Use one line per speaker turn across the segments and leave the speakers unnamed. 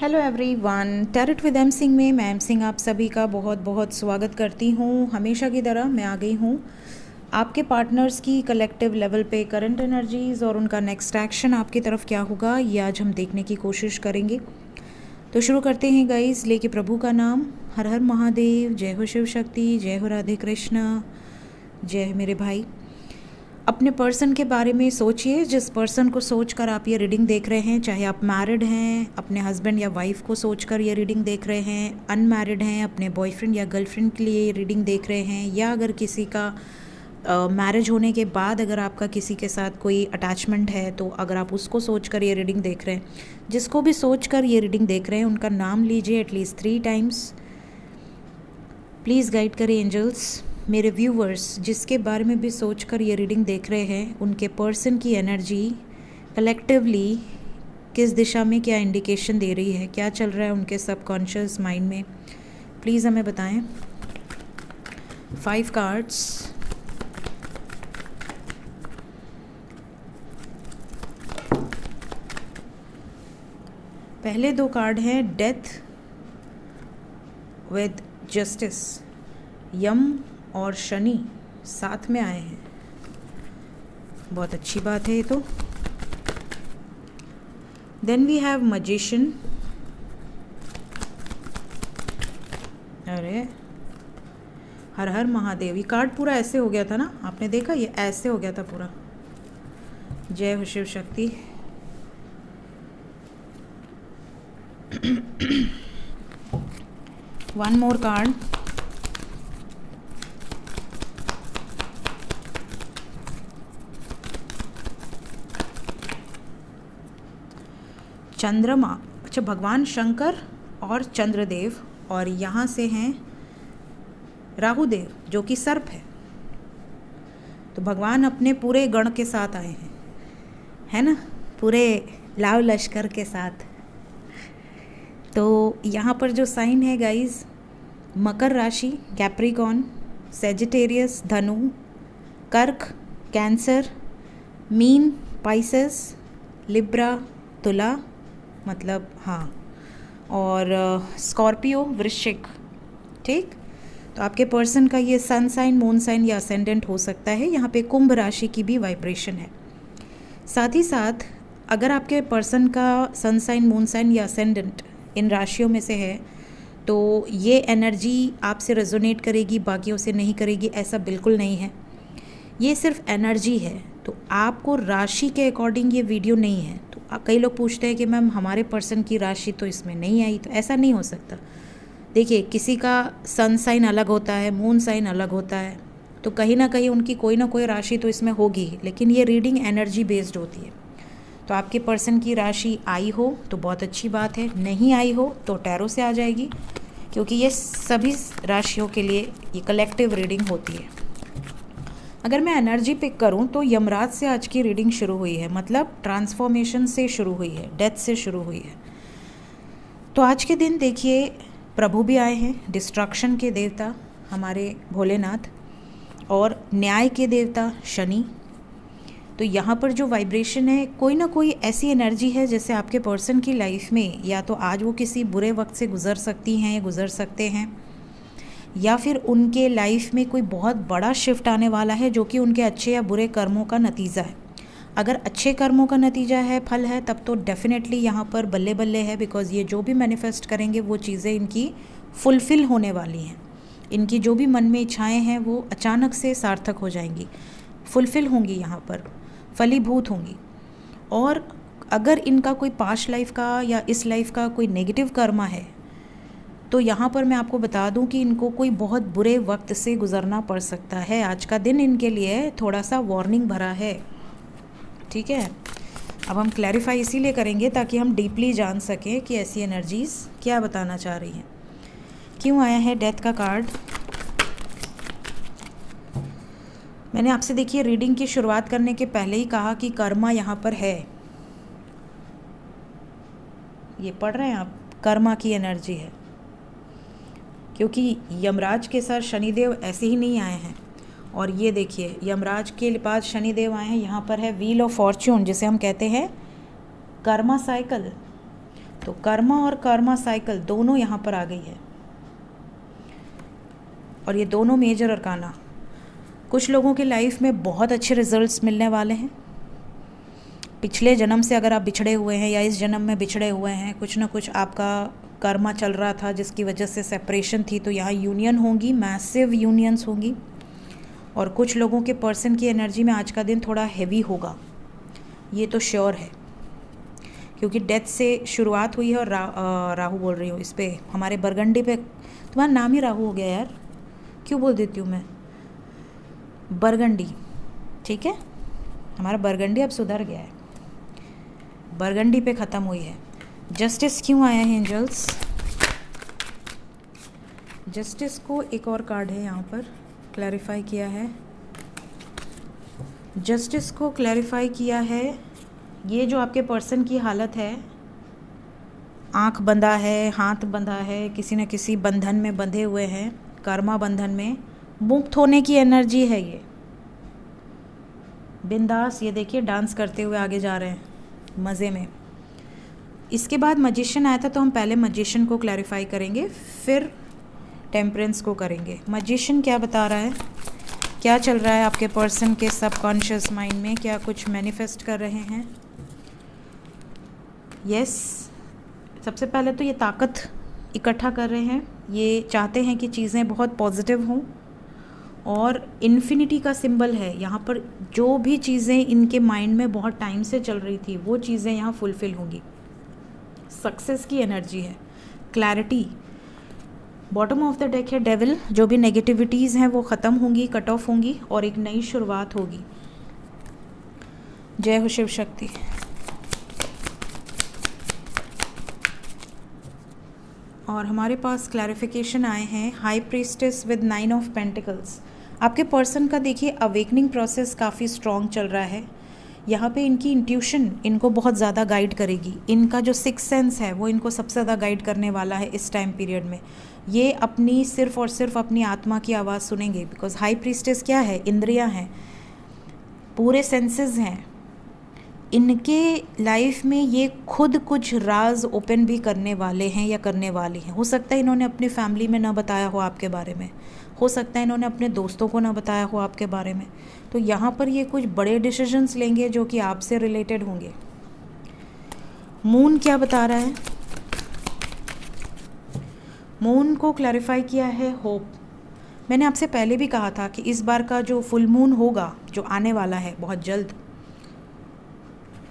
Hello everyone, tarot with M Singh में मैं M Singh आप सभी का बहुत बहुत स्वागत करती हूँ। हमेशा की तरह मैं आ गई हूँ आपके पार्टनर्स की कलेक्टिव लेवल पे करंट एनर्जीज़ और उनका नेक्स्ट एक्शन आपकी तरफ क्या होगा ये आज हम देखने की कोशिश करेंगे। तो शुरू करते हैं गाइस, लेके प्रभु का नाम। हर हर महादेव, जय हो शिव शक्ति, जय हो राधे कृष्णा, जय मेरे भाई। अपने पर्सन के बारे में सोचिए, जिस पर्सन को सोचकर आप ये रीडिंग देख रहे हैं, चाहे आप मैरिड हैं, अपने हस्बैंड या वाइफ को सोचकर ये रीडिंग देख रहे हैं, अनमैरिड हैं, अपने बॉयफ्रेंड या गर्लफ्रेंड के लिए ये रीडिंग देख रहे हैं, या अगर किसी का मैरिज होने के बाद अगर आपका किसी के साथ कोई अटैचमेंट है तो अगर आप उसको सोचकर ये रीडिंग देख रहे हैं, जिसको भी सोचकर ये रीडिंग देख रहे हैं उनका नाम लीजिए एटलीस्ट 3 टाइम्स। प्लीज़ गाइड करें एंजल्स। मेरे व्यूवर्स जिसके बारे में भी सोचकर ये रीडिंग देख रहे हैं, उनके पर्सन की एनर्जी कलेक्टिवली किस दिशा में क्या इंडिकेशन दे रही है, क्या चल रहा है उनके सबकॉन्शियस माइंड में, प्लीज़ हमें बताएं। 5 कार्ड्स। पहले 2 कार्ड हैं डेथ विद जस्टिस। यम और शनि साथ में आए हैं, बहुत अच्छी बात है ये तो। Then we have magician. अरे हर हर महादेव, ये कार्ड पूरा ऐसे हो गया था ना, आपने देखा ये ऐसे हो गया था पूरा। जय हो Shiv Shakti. One more card. चंद्रमा। अच्छा, भगवान शंकर और चंद्रदेव, और यहाँ से हैं राहुदेव जो कि सर्प है। तो भगवान अपने पूरे गण के साथ आए हैं, है ना, पूरे लाव लश्कर के साथ। तो यहाँ पर जो साइन है गाइस, मकर राशि, कैप्रिकॉन, सेजिटेरियस धनु, कर्क कैंसर, मीन पाइसेस, लिब्रा तुला, मतलब हाँ, और स्कॉर्पियो वृश्चिक। ठीक, तो आपके पर्सन का ये सन साइन, मून साइन या असेंडेंट हो सकता है। यहाँ पे कुंभ राशि की भी वाइब्रेशन है। साथ ही साथ अगर आपके पर्सन का सन साइन, मून साइन या असेंडेंट इन राशियों में से है तो ये एनर्जी आपसे रेजोनेट करेगी, बाकियों से नहीं करेगी, ऐसा बिल्कुल नहीं है। ये सिर्फ एनर्जी है। तो आपको राशि के अकॉर्डिंग ये वीडियो नहीं है। तो कई लोग पूछते हैं कि मैम हमारे पर्सन की राशि तो इसमें नहीं आई, तो ऐसा नहीं हो सकता। देखिए, किसी का सन साइन अलग होता है, मून साइन अलग होता है, तो कहीं ना कहीं उनकी कोई ना कोई राशि तो इसमें होगी, लेकिन ये रीडिंग एनर्जी बेस्ड होती है। तो आपके पर्सन की राशि आई हो तो बहुत अच्छी बात है, नहीं आई हो तो टैरो से आ जाएगी, क्योंकि ये सभी राशियों के लिए ये कलेक्टिव रीडिंग होती है। अगर मैं एनर्जी पिक करूं तो यमराज से आज की रीडिंग शुरू हुई है, मतलब ट्रांसफॉर्मेशन से शुरू हुई है, डेथ से शुरू हुई है। तो आज के दिन देखिए प्रभु भी आए हैं, डिस्ट्रक्शन के देवता हमारे भोलेनाथ और न्याय के देवता शनि। तो यहाँ पर जो वाइब्रेशन है, कोई ना कोई ऐसी एनर्जी है जैसे आपके पर्सन की लाइफ में या तो आज वो किसी बुरे वक्त से गुजर सकती हैं, गुजर सकते हैं, या फिर उनके लाइफ में कोई बहुत बड़ा शिफ्ट आने वाला है जो कि उनके अच्छे या बुरे कर्मों का नतीजा है। अगर अच्छे कर्मों का नतीजा है, फल है, तब तो डेफिनेटली यहाँ पर बल्ले बल्ले है, बिकॉज़ ये जो भी मैनिफेस्ट करेंगे वो चीज़ें इनकी फुलफ़िल होने वाली हैं। इनकी जो भी मन में इच्छाएं हैं वो अचानक से सार्थक हो जाएंगी, फुलफ़िल होंगी, यहाँ पर फलीभूत होंगी। और अगर इनका कोई पास्ट लाइफ का या इस लाइफ का कोई नेगेटिव कर्मा है तो यहाँ पर मैं आपको बता दूं कि इनको कोई बहुत बुरे वक्त से गुजरना पड़ सकता है। आज का दिन इनके लिए थोड़ा सा वार्निंग भरा है, ठीक है। अब हम क्लैरिफाई इसीलिए करेंगे ताकि हम डीपली जान सकें कि ऐसी एनर्जीज़ क्या बताना चाह रही हैं। क्यों आया है डेथ का कार्ड? मैंने आपसे देखिए रीडिंग की शुरुआत करने के पहले ही कहा कि कर्मा यहाँ पर है। ये पढ़ रहे हैं आप, कर्मा की एनर्जी है, क्योंकि यमराज के साथ शनिदेव ऐसे ही नहीं आए हैं। और ये देखिए, यमराज के पास शनिदेव आए हैं। यहाँ पर है व्हील ऑफ फॉर्च्यून, जिसे हम कहते हैं कर्मा साइकिल। तो कर्मा और कर्मा साइकिल दोनों यहाँ पर आ गई है, और ये दोनों मेजर अरकाना। कुछ लोगों की लाइफ में बहुत अच्छे रिजल्ट्स मिलने वाले हैं। पिछले जन्म से अगर आप बिछड़े हुए हैं या इस जन्म में बिछड़े हुए हैं, कुछ ना कुछ आपका कर्मा चल रहा था जिसकी वजह से सेपरेशन थी, तो यहाँ यूनियन होंगी, मैसिव यूनियंस होंगी। और कुछ लोगों के पर्सन की एनर्जी में आज का दिन थोड़ा हैवी होगा, ये तो श्योर है, क्योंकि डेथ से शुरुआत हुई है। और राहु बोल रही हूँ इस पर, हमारे बरगंडी पे। तुम्हारा नाम ही राहु हो गया यार, क्यों बोल देती हूँ मैं बरगंडी, ठीक है। हमारा बरगंडी अब सुधर गया है, बरगंडी पे ख़त्म हुई है। जस्टिस क्यों आया है एंजल्स? जस्टिस को एक और कार्ड है यहाँ पर क्लैरिफाई किया है। जस्टिस को क्लैरिफाई किया है, ये जो आपके पर्सन की हालत है, आँख बंधा है, हाथ बंधा है, किसी न किसी बंधन में बंधे हुए हैं, कर्मा बंधन में, मुक्त होने की एनर्जी है ये। बिंदास, ये देखिए डांस करते हुए आगे जा रहे हैं मज़े में। इसके बाद मजिशियन आया था, तो हम पहले मजिशियन को क्लैरिफाई करेंगे, फिर टेम्परेंस को करेंगे। मजिशियन क्या बता रहा है, क्या चल रहा है आपके पर्सन के सबकॉन्शियस माइंड में, क्या कुछ मैनिफेस्ट कर रहे हैं? यस, सबसे पहले तो ये ताकत इकट्ठा कर रहे हैं, ये चाहते हैं कि चीज़ें बहुत पॉजिटिव हों, और इन्फिनिटी का सिंबल है यहाँ पर। जो भी चीज़ें इनके माइंड में बहुत टाइम से चल रही थी, वो चीज़ें यहाँ फुलफ़िल होंगी। सक्सेस की एनर्जी है, clarity. Bottom of the deck है डेविल, जो भी नेगेटिविटीज़ हैं वो ख़त्म होंगी, कट ऑफ होंगी, और एक नई शुरुआत होगी। जय हो शिव शक्ति। और हमारे पास क्लैरिफिकेशन आए हैं, high priestess with 9 of pentacles. आपके पर्सन का देखिए अवेकनिंग प्रोसेस काफ़ी स्ट्रॉन्ग चल रहा है। यहाँ पे इनकी इंट्यूशन इनको बहुत ज़्यादा गाइड करेगी। इनका जो सिक्स सेंस है वो इनको सबसे ज़्यादा गाइड करने वाला है इस टाइम पीरियड में। ये अपनी सिर्फ़ और सिर्फ अपनी आत्मा की आवाज़ सुनेंगे, बिकॉज हाई प्रीस्टेस क्या है, इंद्रियाँ हैं, पूरे सेंसेस हैं इनके लाइफ में। ये खुद कुछ राज ओपन भी करने वाले हैं या करने वाली हैं। हो सकता है इन्होंने अपनी फैमिली में ना बताया हो आपके बारे में, हो सकता है इन्होंने अपने दोस्तों को ना बताया हो आपके बारे में। तो यहाँ पर ये कुछ बड़े डिसीजंस लेंगे जो कि आपसे रिलेटेड होंगे। मून क्या बता रहा है? मून को क्लैरिफाई किया है होप। मैंने आपसे पहले भी कहा था कि इस बार का जो फुल मून होगा, जो आने वाला है बहुत जल्द,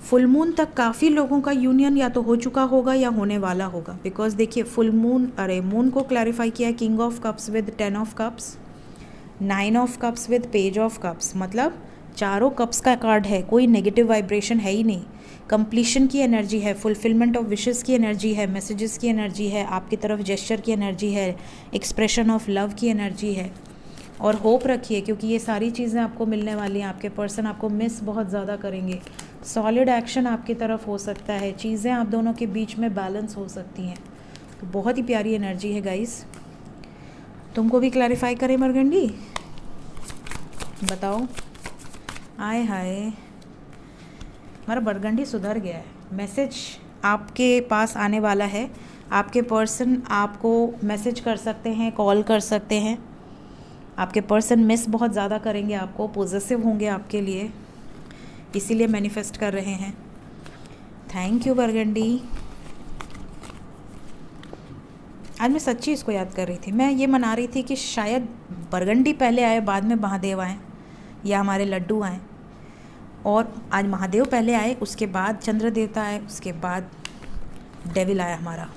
फुल मून तक काफ़ी लोगों का यूनियन या तो हो चुका होगा या होने वाला होगा। बिकॉज देखिए फुल मून, मून को क्लैरिफाई किया है king of cups with 10 of cups, 9 of cups with page of cups. मतलब चारों कप्स का कार्ड है, कोई नेगेटिव वाइब्रेशन है ही नहीं। कंप्लीशन की एनर्जी है, फुलफिलमेंट ऑफ विशेस की एनर्जी है, मैसेजेस की एनर्जी है, आपकी तरफ जेस्चर की एनर्जी है, एक्सप्रेशन ऑफ लव की एनर्जी है। और होप रखिए, क्योंकि ये सारी चीज़ें आपको मिलने वाली हैं। आपके पर्सन आपको मिस बहुत ज़्यादा करेंगे। सॉलिड एक्शन आपकी तरफ हो सकता है, चीज़ें आप दोनों के बीच में बैलेंस हो सकती हैं। तो बहुत ही प्यारी एनर्जी है गाइस। तुमको भी क्लैरिफाई करें बरगंडी? बताओ। आए हाय, हमारा बरगंडी सुधर गया है। मैसेज आपके पास आने वाला है। आपके पर्सन आपको मैसेज कर सकते हैं, कॉल कर सकते हैं। आपके पर्सन मिस बहुत ज़्यादा करेंगे आपको, पॉजिटिव होंगे आपके लिए, इसीलिए मैनिफेस्ट कर रहे हैं। Thank you burgundy. आज मैं सच्ची इसको याद कर रही थी। मैं ये मना रही थी कि शायद बरगंडी पहले आए, बाद में महादेव आए, या हमारे लड्डू आए। और आज महादेव पहले आए, उसके बाद चंद्र देवता आए, उसके बाद डेविल आया हमारा।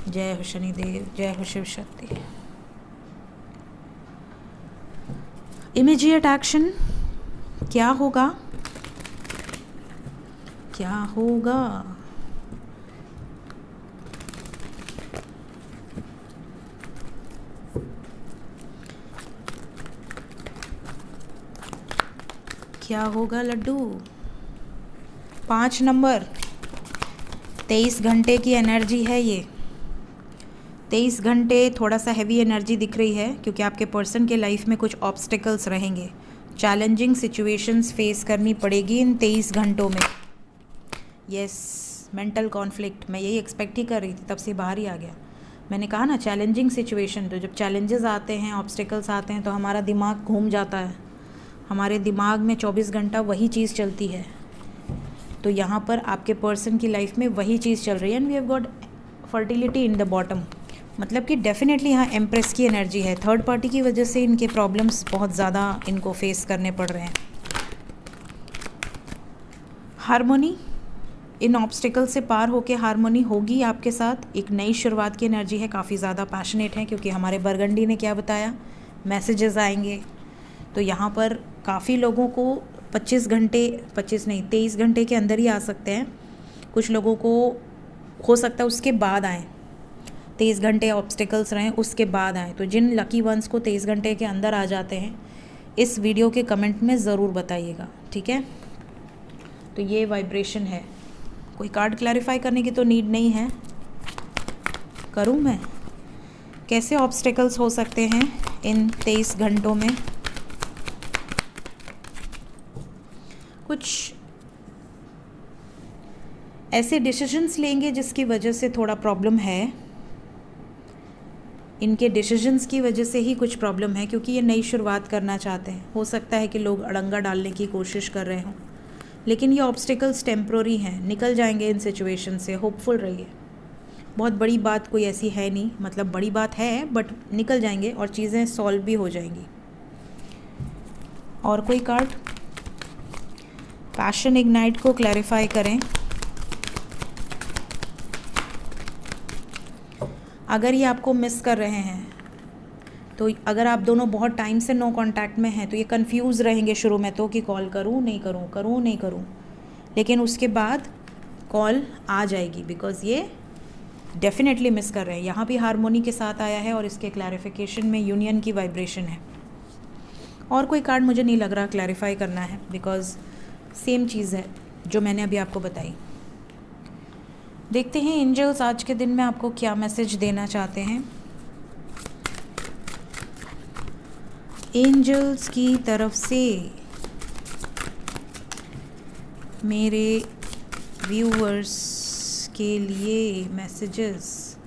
जय हो शनिदेव, जय हो शिव शक्ति। इमीडिएट एक्शन क्या होगा? क्या होगा? क्या होगा लड्डू? 5 नंबर, 23 घंटे की एनर्जी है ये। 23 घंटे थोड़ा सा हैवी एनर्जी दिख रही है, क्योंकि आपके पर्सन के लाइफ में कुछ ऑब्स्टिकल्स रहेंगे, चैलेंजिंग सिचुएशंस फेस करनी पड़ेगी इन 23 घंटों में। यस, मेंटल कॉन्फ्लिक्ट, मैं यही एक्सपेक्ट ही कर रही थी, तब से बाहर ही आ गया। मैंने कहा ना चैलेंजिंग सिचुएशन, तो जब चैलेंजेस आते हैं, ऑब्स्टिकल्स आते हैं, तो हमारा दिमाग घूम जाता है, हमारे दिमाग में 24 घंटा वही चीज़ चलती है। तो यहाँ पर आपके पर्सन की लाइफ में वही चीज़ चल रही है। And we have got fertility in the bottom, मतलब कि डेफिनेटली यहाँ एम्प्रेस की एनर्जी है। थर्ड पार्टी की वजह से इनके प्रॉब्लम्स बहुत ज़्यादा इनको फेस करने पड़ रहे हैं। हारमोनी, इन ऑब्स्टिकल से पार होके हारमोनी होगी आपके साथ। एक नई शुरुआत की एनर्जी है, काफ़ी ज़्यादा पैशनेट है, क्योंकि हमारे बरगंडी ने क्या बताया, मैसेजेस आएंगे। तो यहाँ पर काफ़ी लोगों को 23 घंटे के अंदर ही आ सकते हैं। कुछ लोगों को हो सकता है उसके बाद आएँ, 23 घंटे ऑब्स्टिकल्स रहें उसके बाद आएँ। तो जिन लकी वंस को 23 घंटे के अंदर आ जाते हैं, इस वीडियो के कमेंट में ज़रूर बताइएगा, ठीक है। तो ये वाइब्रेशन है। कोई कार्ड क्लैरिफाई करने की तो नीड नहीं है, करूँ मैं? कैसे ऑब्स्टिकल्स हो सकते हैं इन 23 घंटों में? कुछ ऐसे डिसीजंस लेंगे जिसकी वजह से थोड़ा प्रॉब्लम है। इनके डिसीजंस की वजह से ही कुछ प्रॉब्लम है, क्योंकि ये नई शुरुआत करना चाहते हैं। हो सकता है कि लोग अड़ंगा डालने की कोशिश कर रहे हों, लेकिन ये ऑब्स्टिकल्स टेम्प्रोरी हैं, निकल जाएंगे इन सिचुएशन से। होपफुल रहिए। बहुत बड़ी बात कोई ऐसी है नहीं, मतलब बड़ी बात है बट निकल जाएंगे और चीज़ें सॉल्व भी हो जाएंगी। और कोई कार्ड पैशन इग्नाइट को क्लैरिफाई करें। अगर ये आपको मिस कर रहे हैं, तो अगर आप दोनों बहुत टाइम से नो कांटेक्ट में हैं, तो ये कंफ्यूज रहेंगे शुरू में तो कि कॉल करूं नहीं करूं, करूं नहीं करूं, लेकिन उसके बाद कॉल आ जाएगी, बिकॉज़ ये डेफिनेटली मिस कर रहे हैं। यहाँ भी हारमोनी के साथ आया है और इसके क्लैरिफिकेशन में यूनियन की वाइब्रेशन है। और कोई कार्ड मुझे नहीं लग रहा क्लैरिफाई करना है, बिकॉज़ सेम चीज़ है जो मैंने अभी आपको बताई। देखते हैं एंजल्स आज के दिन में आपको क्या मैसेज देना चाहते हैं। एंजल्स की तरफ से मेरे व्यूअर्स के लिए मैसेजेस।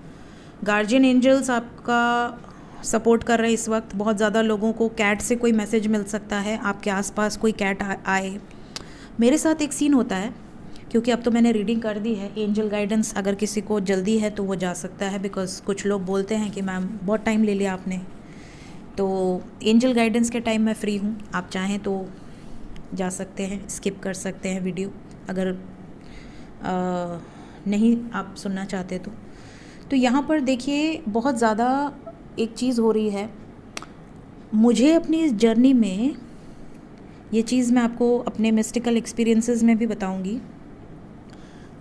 गार्जियन एंजल्स आपका सपोर्ट कर रहे हैं इस वक्त। बहुत ज़्यादा लोगों को कैट से कोई मैसेज मिल सकता है, आपके आसपास कोई कैट आए। मेरे साथ एक सीन होता है, क्योंकि अब तो मैंने रीडिंग कर दी है। एंजल गाइडेंस अगर किसी को जल्दी है तो वो जा सकता है, बिकॉज़ कुछ लोग बोलते हैं कि मैम बहुत टाइम ले लिया आपने। तो एंजल गाइडेंस के टाइम मैं फ्री हूँ, आप चाहें तो जा सकते हैं, स्किप कर सकते हैं वीडियो अगर नहीं आप सुनना चाहते तो यहाँ पर देखिए बहुत ज़्यादा एक चीज़ हो रही है। मुझे अपनी इस जर्नी में, ये चीज़ मैं आपको अपने मिस्टिकल एक्सपीरियंसेस में भी बताऊंगी,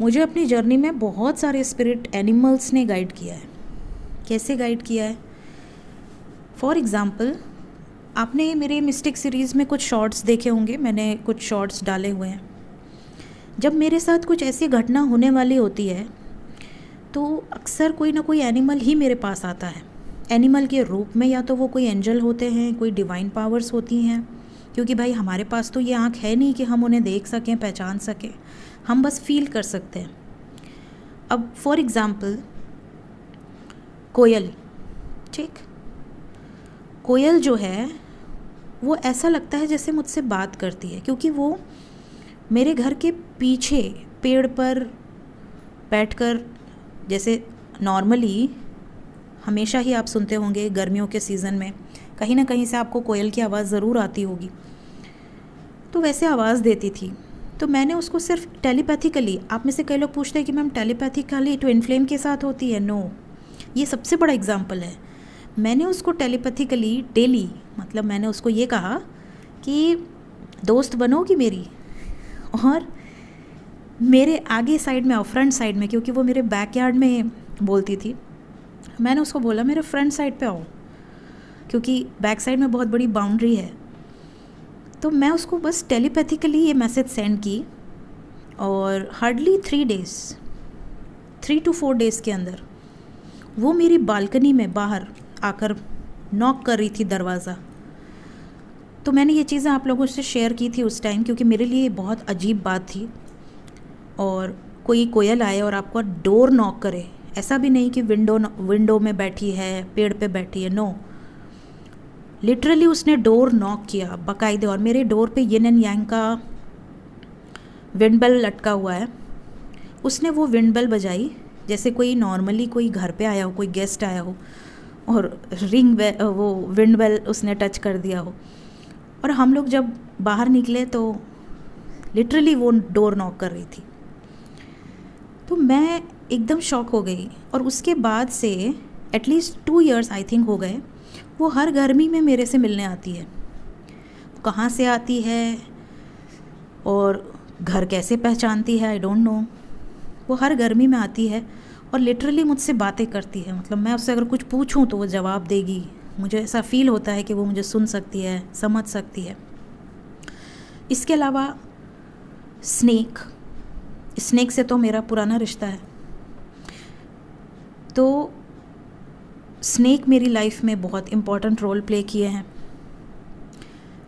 मुझे अपनी जर्नी में बहुत सारे स्पिरिट एनिमल्स ने गाइड किया है। कैसे गाइड किया है? फॉर एग्ज़ाम्पल, आपने मेरे मिस्टिक सीरीज़ में कुछ शॉर्ट्स देखे होंगे, मैंने कुछ शॉर्ट्स डाले हुए हैं। जब मेरे साथ कुछ ऐसी घटना होने वाली होती है तो अक्सर कोई ना कोई एनिमल ही मेरे पास आता है। एनिमल के रूप में, या तो वो कोई एंजल होते हैं, कोई डिवाइन पावर्स होती हैं, क्योंकि भाई हमारे पास तो ये आँख है नहीं कि हम उन्हें देख सकें, पहचान सकें, हम बस फील कर सकते हैं। अब फॉर एग्ज़ाम्पल कोयल, ठीक, कोयल जो है वो ऐसा लगता है जैसे मुझसे बात करती है, क्योंकि वो मेरे घर के पीछे पेड़ पर बैठकर, जैसे नॉर्मली हमेशा ही आप सुनते होंगे गर्मियों के सीज़न में कहीं ना कहीं से आपको कोयल की आवाज़ ज़रूर आती होगी, तो वैसे आवाज़ देती थी। तो मैंने उसको सिर्फ टेलीपैथिकली, आप में से कई लोग पूछते हैं कि मैम टेलीपैथिकली ट्विन फ्लेम के साथ होती है? नो, ये सबसे बड़ा एग्जाम्पल है। मैंने उसको टेलीपैथिकली डेली, मतलब मैंने उसको ये कहा कि दोस्त बनोगी मेरी, और मेरे आगे साइड में और फ्रंट साइड में, क्योंकि वो मेरे बैकयार्ड में बोलती थी, मैंने उसको बोला मेरे फ्रंट साइड पे आओ, क्योंकि बैक साइड में बहुत बड़ी बाउंड्री है। तो मैं उसको बस टेलीपैथिकली ये मैसेज सेंड की, और हार्डली 3 to 4 डेज़ के अंदर वो मेरी बालकनी में बाहर आकर नॉक कर रही थी दरवाज़ा। तो मैंने ये चीज़ें आप लोगों से शेयर की थी उस टाइम, क्योंकि मेरे लिए बहुत अजीब बात थी। और कोई कोयल आए और आपको डोर नॉक करे, ऐसा भी नहीं कि विंडो में बैठी है, पेड़ पे बैठी है, नो, लिटरली उसने डोर नॉक किया बाकायदे। और मेरे डोर पे यिन एंड यांग का विंड बेल लटका हुआ है। उसने वो विंड बेल बजाई जैसे कोई नॉर्मली कोई घर पे आया हो, कोई गेस्ट आया हो, और वो विंड बेल उसने टच कर दिया हो। और हम लोग जब बाहर निकले तो लिटरली वो डोर नॉक कर रही थी। तो मैं एकदम शॉक हो गई। और उसके बाद से एटलीस्ट 2 इयर्स आई थिंक हो गए, वो हर गर्मी में मेरे से मिलने आती है। कहाँ से आती है और घर कैसे पहचानती है आई डोंट नो। वो हर गर्मी में आती है और लिटरली मुझसे बातें करती है। मतलब मैं उससे अगर कुछ पूछूं तो वो जवाब देगी। मुझे ऐसा फील होता है कि वो मुझे सुन सकती है, समझ सकती है। इसके अलावा स्नेक से तो मेरा पुराना रिश्ता है। तो स्नेक मेरी लाइफ में बहुत इम्पॉर्टेंट रोल प्ले किए हैं।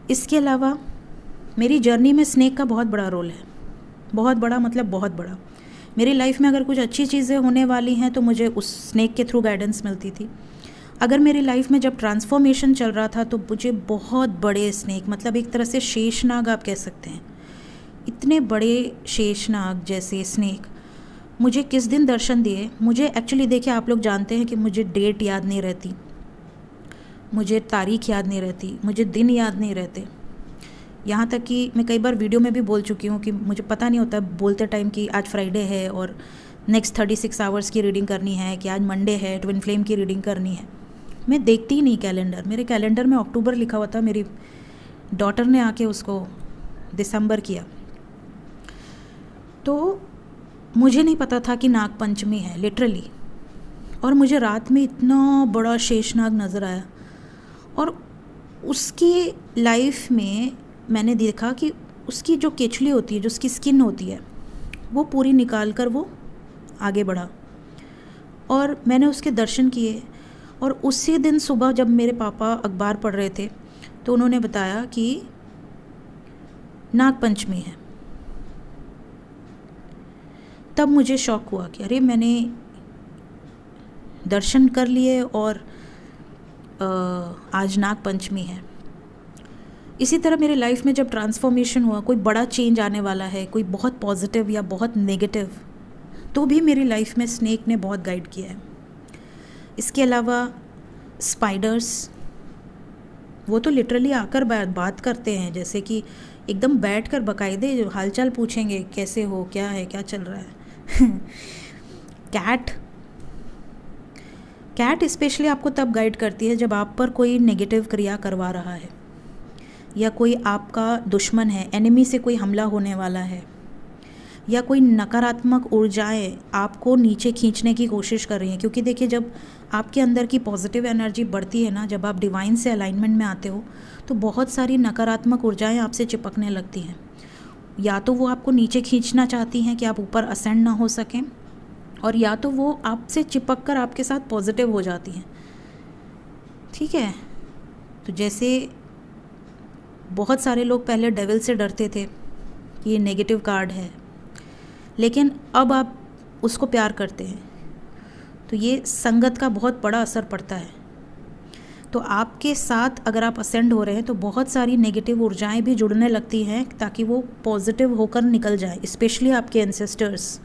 इसके अलावा मेरी जर्नी में स्नेक का बहुत बड़ा रोल है, बहुत बड़ा मतलब बहुत बड़ा। मेरी लाइफ में अगर कुछ अच्छी चीज़ें होने वाली हैं तो मुझे उस स्नेक के थ्रू गाइडेंस मिलती थी। अगर मेरी लाइफ में जब ट्रांसफॉर्मेशन चल रहा था तो मुझे बहुत बड़े स्नेक, मतलब एक तरह से शेषनाग आप कह सकते हैं, इतने बड़े शेषनाग जैसे स्नेक मुझे किस दिन दर्शन दिए। मुझे एक्चुअली देखिए, आप लोग जानते हैं कि मुझे डेट याद नहीं रहती, मुझे तारीख याद नहीं रहती, मुझे दिन याद नहीं रहते। यहाँ तक कि मैं कई बार वीडियो में भी बोल चुकी हूँ कि मुझे पता नहीं होता बोलते टाइम कि आज फ्राइडे है और नेक्स्ट 36 आवर्स की रीडिंग करनी है, कि आज मंडे है, ट्विन फ्लेम की रीडिंग करनी है। मैं देखती ही नहीं कैलेंडर। मेरे कैलेंडर में अक्टूबर लिखा हुआ था, मेरी डॉटर ने आके उसको दिसंबर किया। तो मुझे नहीं पता था कि नाग पंचमी है लिटरली। और मुझे रात में इतना बड़ा शेषनाग नज़र आया और उसकी लाइफ में मैंने देखा कि उसकी जो केचली होती है, जो उसकी स्किन होती है, वो पूरी निकाल कर वो आगे बढ़ा और मैंने उसके दर्शन किए। और उसी दिन सुबह जब मेरे पापा अखबार पढ़ रहे थे तो उन्होंने बताया कि नाग पंचमी है। तब मुझे शौक हुआ कि अरे मैंने दर्शन कर लिए और आज नाग पंचमी है। इसी तरह मेरे लाइफ में जब ट्रांसफॉर्मेशन हुआ, कोई बड़ा चेंज आने वाला है, कोई बहुत पॉजिटिव या बहुत नेगेटिव, तो भी मेरी लाइफ में स्नेक ने बहुत गाइड किया है। इसके अलावा स्पाइडर्स, वो तो लिटरली आकर बात करते हैं, जैसे कि एकदम बैठकर बाकायदे हालचाल पूछेंगे, कैसे हो, क्या है, क्या चल रहा है। कैट स्पेशली आपको तब गाइड करती है जब आप पर कोई नेगेटिव क्रिया करवा रहा है या कोई आपका दुश्मन है, एनिमी से कोई हमला होने वाला है, या कोई नकारात्मक ऊर्जाएं आपको नीचे खींचने की कोशिश कर रही हैं। क्योंकि देखिए, जब आपके अंदर की पॉजिटिव एनर्जी बढ़ती है ना, जब आप डिवाइन से अलाइनमेंट में आते हो, तो बहुत सारी नकारात्मक ऊर्जाएं आपसे चिपकने लगती हैं। या तो वो आपको नीचे खींचना चाहती हैं कि आप ऊपर असेंड ना हो सकें, और या तो वो आपसे चिपक कर आपके साथ पॉजिटिव हो जाती हैं। ठीक है, तो जैसे बहुत सारे लोग पहले डेविल से डरते थे कि ये नेगेटिव कार्ड है, लेकिन अब आप उसको प्यार करते हैं, तो ये संगत का बहुत बड़ा असर पड़ता है। तो आपके साथ अगर आप असेंड हो रहे हैं तो बहुत सारी नेगेटिव ऊर्जाएं भी जुड़ने लगती हैं ताकि वो पॉजिटिव होकर निकल जाए। स्पेशली आपके एंसेस्टर्स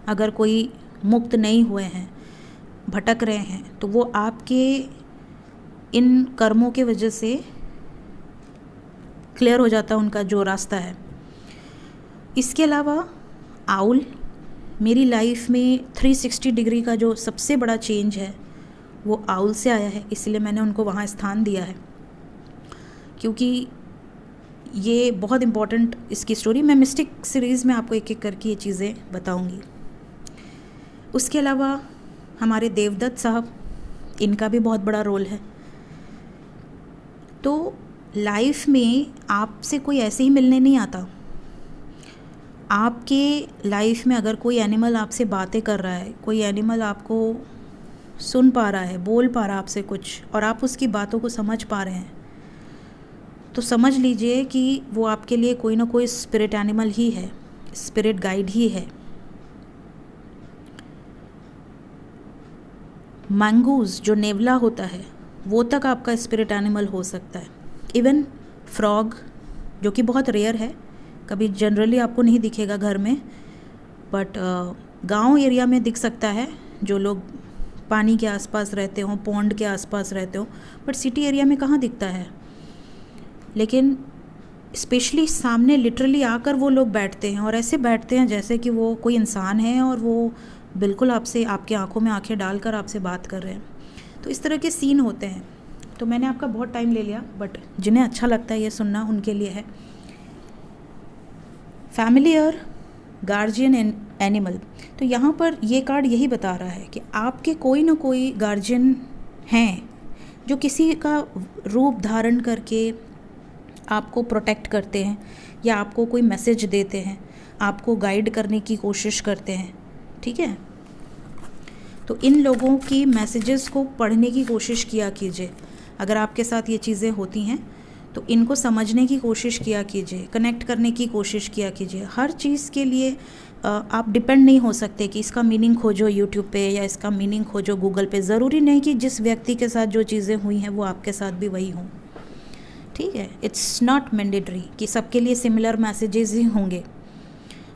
अगर कोई मुक्त नहीं हुए हैं, भटक रहे हैं, तो वो आपके इन कर्मों के वजह से क्लियर हो जाता है उनका जो रास्ता है। इसके अलावा आउल, मेरी लाइफ में 360 डिग्री का जो सबसे बड़ा चेंज है वो आउल से आया है, इसलिए मैंने उनको वहाँ स्थान दिया है, क्योंकि ये बहुत इम्पॉर्टेंट इसकी स्टोरी। मैं मिस्टिक सीरीज़ में आपको एक एक करके ये चीज़ें बताऊंगी। उसके अलावा हमारे देवदत्त साहब, इनका भी बहुत बड़ा रोल है। तो लाइफ में आपसे कोई ऐसे ही मिलने नहीं आता। आपके लाइफ में अगर कोई एनिमल आपसे बातें कर रहा है, कोई एनिमल आपको सुन पा रहा है, बोल पा रहा है आपसे कुछ, और आप उसकी बातों को समझ पा रहे हैं, तो समझ लीजिए कि वो आपके लिए कोई ना कोई स्पिरिट एनिमल ही है, स्पिरिट गाइड ही है। मंगूस जो नेवला होता है वो तक आपका स्पिरिट एनिमल हो सकता है। इवन फ्रॉग जो कि बहुत रेयर है, कभी जनरली आपको नहीं दिखेगा घर में, बट गांव एरिया में दिख सकता है, जो लोग पानी के आसपास रहते हों, पॉन्ड के आसपास रहते हों, बट सिटी एरिया में कहाँ दिखता है। लेकिन स्पेशली सामने लिटरली आकर वो लोग बैठते हैं और ऐसे बैठते हैं जैसे कि वो कोई इंसान है और वो बिल्कुल आपसे, आपकी आंखों में आंखें डालकर आपसे बात कर रहे हैं। तो इस तरह के सीन होते हैं। तो मैंने आपका बहुत टाइम ले लिया, बट जिन्हें अच्छा लगता है ये सुनना उनके लिए है। फैमिलियर गार्जियन एनिमल, तो यहाँ पर ये कार्ड यही बता रहा है कि आपके कोई ना कोई गार्जियन हैं जो किसी का रूप धारण करके आपको प्रोटेक्ट करते हैं या आपको कोई मैसेज देते हैं, आपको गाइड करने की कोशिश करते हैं। ठीक है, तो इन लोगों की मैसेजेस को पढ़ने की कोशिश किया कीजिए। अगर आपके साथ ये चीज़ें होती हैं तो इनको समझने की कोशिश किया कीजिए, कनेक्ट करने की कोशिश किया कीजिए। हर चीज़ के लिए आप डिपेंड नहीं हो सकते कि इसका मीनिंग खोजो यूट्यूब पे या इसका मीनिंग खोजो गूगल पे। ज़रूरी नहीं कि जिस व्यक्ति के साथ जो चीज़ें हुई हैं वो आपके साथ भी वही हों। ठीक है, इट्स नॉट मैंडेटरी कि सबके लिए सिमिलर मैसेजेस ही होंगे,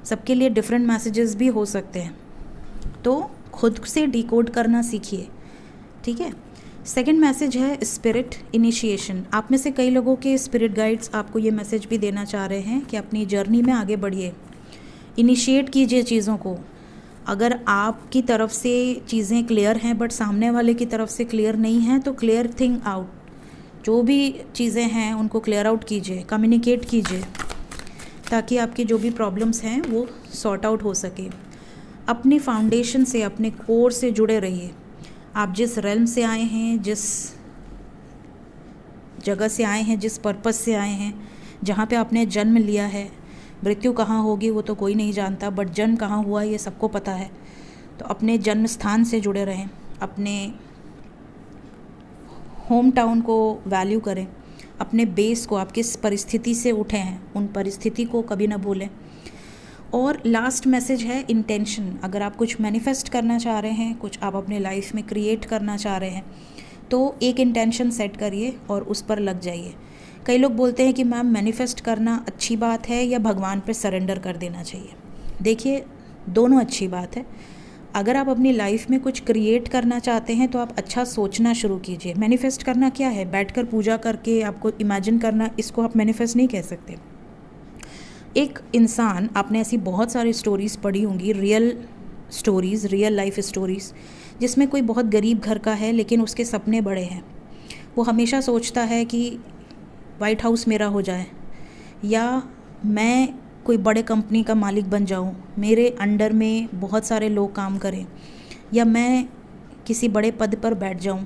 सबके लिए डिफरेंट मैसेजेस भी हो सकते हैं। तो खुद से डिकोड करना सीखिए। ठीक है, सेकंड मैसेज है स्पिरिट इनिशिएशन। आप में से कई लोगों के स्पिरिट गाइड्स आपको ये मैसेज भी देना चाह रहे हैं कि अपनी जर्नी में आगे बढ़िए, इनिशिएट कीजिए चीज़ों को। अगर आपकी तरफ से चीज़ें क्लियर हैं बट सामने वाले की तरफ से क्लियर नहीं हैं तो क्लियर थिंग आउट, जो भी चीज़ें हैं उनको क्लियर आउट कीजिए, कम्युनिकेट कीजिए, ताकि आपकी जो भी प्रॉब्लम्स हैं वो सॉर्ट आउट हो सके। अपनी फाउंडेशन से, अपने कोर से जुड़े रहिए। आप जिस रेल्म से आए हैं, जिस जगह से आए हैं, जिस पर्पस से आए हैं, जहाँ पे आपने जन्म लिया है, मृत्यु कहाँ होगी वो तो कोई नहीं जानता, बट जन्म कहाँ हुआ ये सबको पता है। तो अपने जन्म स्थान से जुड़े रहें, अपने होम टाउन को वैल्यू करें, अपने बेस को, आप किस परिस्थिति से उठे हैं उन परिस्थिति को कभी ना भूलें। और लास्ट मैसेज है इंटेंशन। अगर आप कुछ मैनिफेस्ट करना चाह रहे हैं, कुछ आप अपने लाइफ में क्रिएट करना चाह रहे हैं, तो एक इंटेंशन सेट करिए और उस पर लग जाइए। कई लोग बोलते हैं कि मैम मैनिफेस्ट करना अच्छी बात है या भगवान पे सरेंडर कर देना चाहिए। देखिए, दोनों अच्छी बात है। अगर आप अपनी लाइफ में कुछ क्रिएट करना चाहते हैं तो आप अच्छा सोचना शुरू कीजिए। मैनिफेस्ट करना क्या है? बैठकर पूजा करके आपको इमेजिन करना, इसको आप मैनिफेस्ट नहीं कह सकते। एक इंसान, आपने ऐसी बहुत सारी स्टोरीज़ पढ़ी होंगी, real stories, real life stories, जिसमें कोई बहुत गरीब घर का है लेकिन उसके सपने बड़े हैं। वो हमेशा सोचता है कि वाइट हाउस मेरा हो जाए, या मैं कोई बड़े कंपनी का मालिक बन जाऊं, मेरे अंडर में बहुत सारे लोग काम करें, या मैं किसी बड़े पद पर बैठ जाऊं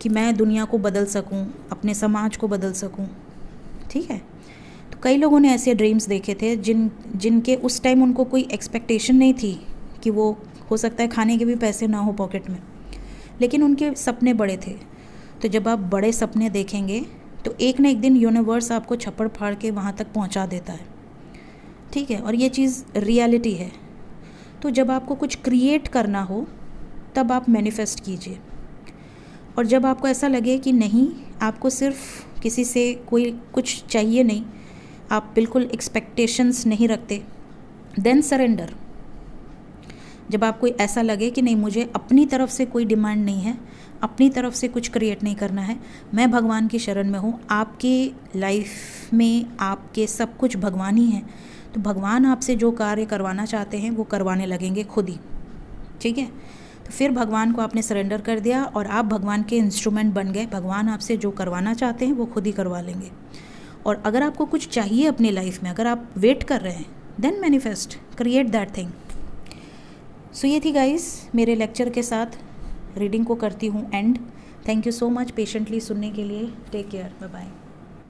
कि मैं दुनिया को बदल सकूं, अपने समाज को बदल सकूं। ठीक है, तो कई लोगों ने ऐसे ड्रीम्स देखे थे जिनके उस टाइम उनको कोई एक्सपेक्टेशन नहीं थी कि वो, हो सकता है खाने के भी पैसे ना हो पॉकेट में, लेकिन उनके सपने बड़े थे। तो जब आप बड़े सपने देखेंगे तो एक ना एक दिन यूनिवर्स आपको छप्पड़ फाड़ के वहाँ तक पहुँचा देता है। ठीक है, और ये चीज़ रियलिटी है। तो जब आपको कुछ क्रिएट करना हो तब आप मैनिफेस्ट कीजिए, और जब आपको ऐसा लगे कि नहीं, आपको सिर्फ किसी से कोई कुछ चाहिए नहीं, आप बिल्कुल एक्सपेक्टेशंस नहीं रखते, देन सरेंडर। जब आपको ऐसा लगे कि नहीं, मुझे अपनी तरफ से कोई डिमांड नहीं है, अपनी तरफ से कुछ क्रिएट नहीं करना है, मैं भगवान की शरण में हूँ, आपके लाइफ में आपके सब कुछ भगवान ही हैं, तो भगवान आपसे जो कार्य करवाना चाहते हैं वो करवाने लगेंगे खुद ही। ठीक है, तो फिर भगवान को आपने सरेंडर कर दिया और आप भगवान के इंस्ट्रूमेंट बन गए। भगवान आपसे जो करवाना चाहते हैं वो खुद ही करवा लेंगे। और अगर आपको कुछ चाहिए अपनी लाइफ में, अगर आप वेट कर रहे हैं, then manifest, create that thing. So ये थी गाइस मेरे लेक्चर के साथ रीडिंग को करती हूँ and. Thank you so much patiently सुनने के लिए। Take care, bye bye.